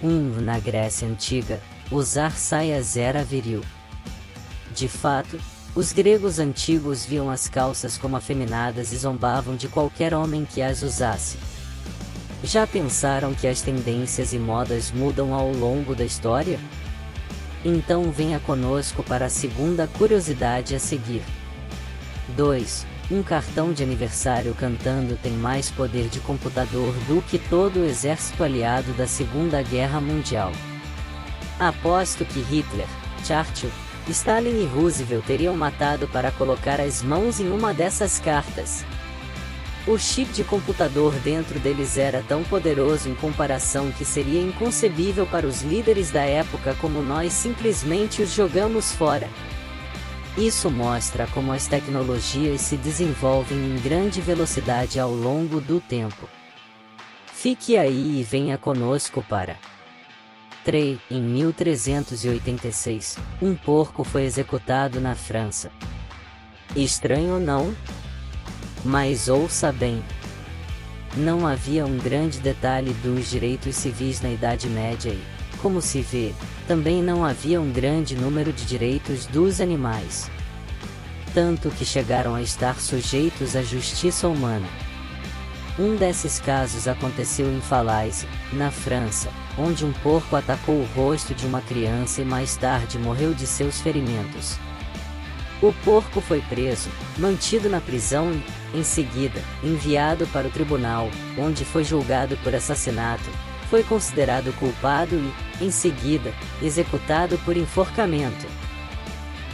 Na Grécia Antiga, usar saias era viril. De fato, os gregos antigos viam as calças como afeminadas e zombavam de qualquer homem que as usasse. Já pensaram que as tendências e modas mudam ao longo da história? Então venha conosco para a segunda curiosidade a seguir. 2. Um cartão de aniversário cantando tem mais poder de computador do que todo o exército aliado da Segunda Guerra Mundial. Aposto que Hitler, Churchill, Stalin e Roosevelt teriam matado para colocar as mãos em uma dessas cartas. O chip de computador dentro deles era tão poderoso em comparação que seria inconcebível para os líderes da época como nós simplesmente os jogamos fora. Isso mostra como as tecnologias se desenvolvem em grande velocidade ao longo do tempo. Fique aí e venha conosco para 3. Em 1386, um porco foi executado na França. Estranho, não? Mas ouça bem. Não havia um grande detalhe dos direitos civis na Idade Média e, como se vê, também não havia um grande número de direitos dos animais. Tanto que chegaram a estar sujeitos à justiça humana. Um desses casos aconteceu em Falaise, na França, onde um porco atacou o rosto de uma criança e mais tarde morreu de seus ferimentos. O porco foi preso, mantido na prisão e, em seguida, enviado para o tribunal, onde foi julgado por assassinato, foi considerado culpado e, em seguida, executado por enforcamento.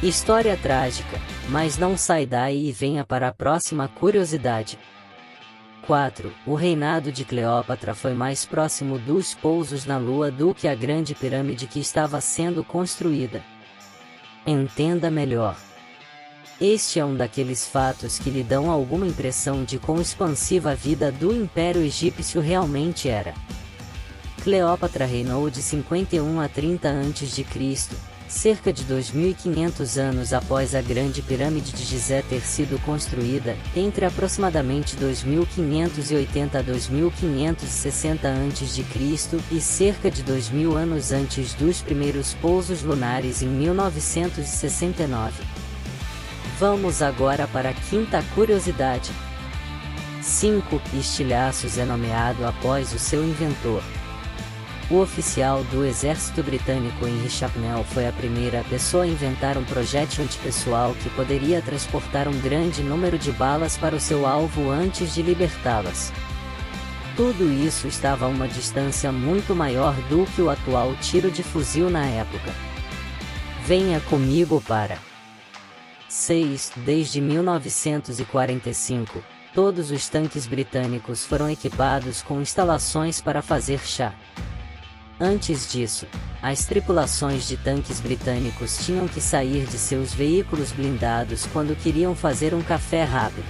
História trágica, mas não sai daí e venha para a próxima curiosidade. 4. O reinado de Cleópatra foi mais próximo dos pousos na Lua do que a grande pirâmide que estava sendo construída. Entenda melhor. Este é um daqueles fatos que lhe dão alguma impressão de quão expansiva a vida do Império Egípcio realmente era. Cleópatra reinou de 51 a 30 a.C., cerca de 2.500 anos após a Grande Pirâmide de Gizé ter sido construída, entre aproximadamente 2.580 a 2.560 a.C. e cerca de 2.000 anos antes dos primeiros pousos lunares em 1969. Vamos agora para a quinta curiosidade. 5. Estilhaços é nomeado após o seu inventor. O oficial do exército britânico Henry Chapnell foi a primeira pessoa a inventar um projétil antipessoal que poderia transportar um grande número de balas para o seu alvo antes de libertá-las. Tudo isso estava a uma distância muito maior do que o atual tiro de fuzil na época. Venha comigo para 6. Desde 1945, todos os tanques britânicos foram equipados com instalações para fazer chá. Antes disso, as tripulações de tanques britânicos tinham que sair de seus veículos blindados quando queriam fazer um café rápido.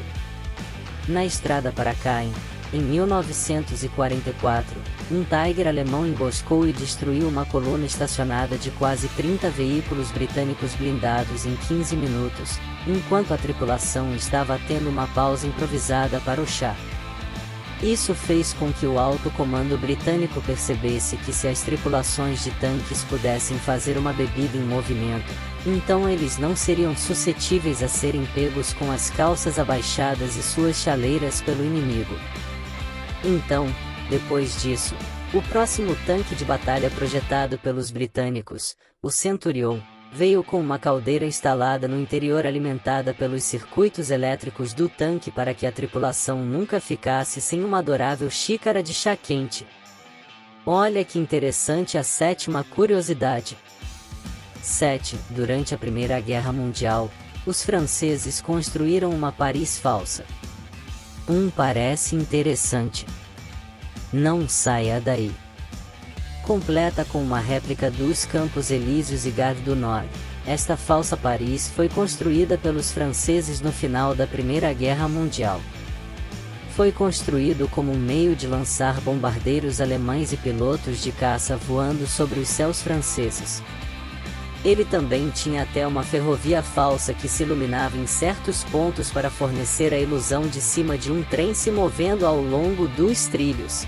Na estrada para Caen, em 1944, um Tiger alemão emboscou e destruiu uma coluna estacionada de quase 30 veículos britânicos blindados em 15 minutos, enquanto a tripulação estava tendo uma pausa improvisada para o chá. Isso fez com que o alto comando britânico percebesse que se as tripulações de tanques pudessem fazer uma bebida em movimento, então eles não seriam suscetíveis a serem pegos com as calças abaixadas e suas chaleiras pelo inimigo. Então, depois disso, o próximo tanque de batalha projetado pelos britânicos, o Centurion, veio com uma caldeira instalada no interior alimentada pelos circuitos elétricos do tanque para que a tripulação nunca ficasse sem uma adorável xícara de chá quente. Olha que interessante a sétima curiosidade. 7. Durante a Primeira Guerra Mundial, os franceses construíram uma Paris falsa. Parece interessante. Não saia daí. Completa com uma réplica dos Campos Elíseos e Gare du Nord, esta falsa Paris foi construída pelos franceses no final da Primeira Guerra Mundial. Foi construído como um meio de lançar bombardeiros alemães e pilotos de caça voando sobre os céus franceses. Ele também tinha até uma ferrovia falsa que se iluminava em certos pontos para fornecer a ilusão de cima de um trem se movendo ao longo dos trilhos.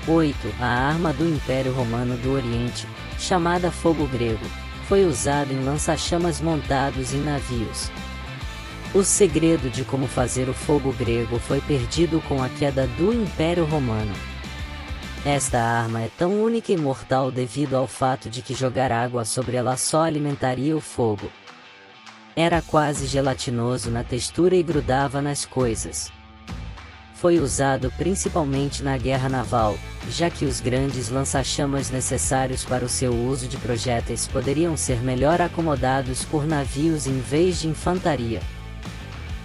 8. A arma do Império Romano do Oriente, chamada fogo grego, foi usada em lança-chamas montados em navios. O segredo de como fazer o fogo grego foi perdido com a queda do Império Romano. Esta arma é tão única e mortal devido ao fato de que jogar água sobre ela só alimentaria o fogo. Era quase gelatinoso na textura e grudava nas coisas. Foi usado principalmente na guerra naval, já que os grandes lança-chamas necessários para o seu uso de projéteis poderiam ser melhor acomodados por navios em vez de infantaria.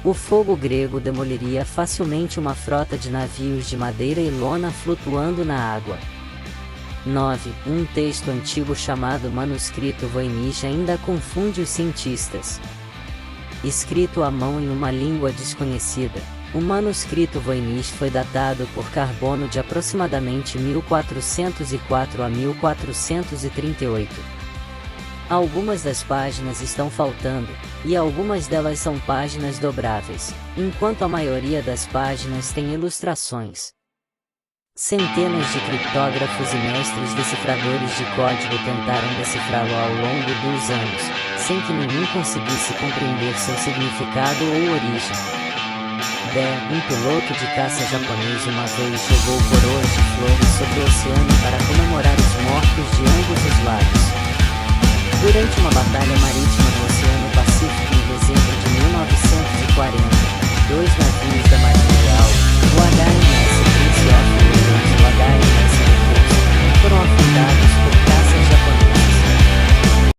O fogo grego demoliria facilmente uma frota de navios de madeira e lona flutuando na água. 9. Um texto antigo chamado Manuscrito Voynich ainda confunde os cientistas. Escrito à mão em uma língua desconhecida, o manuscrito Voynich foi datado por carbono de aproximadamente 1404 a 1438. Algumas das páginas estão faltando, e algumas delas são páginas dobráveis, enquanto a maioria das páginas tem ilustrações. Centenas de criptógrafos e mestres decifradores de código tentaram decifrá-lo ao longo dos anos, sem que nenhum conseguisse compreender seu significado ou origem. Um piloto de caça japonês uma vez jogou coroas de flores sobre o oceano para comemorar os mortos de ambos os lados. Durante uma batalha marítima no Oceano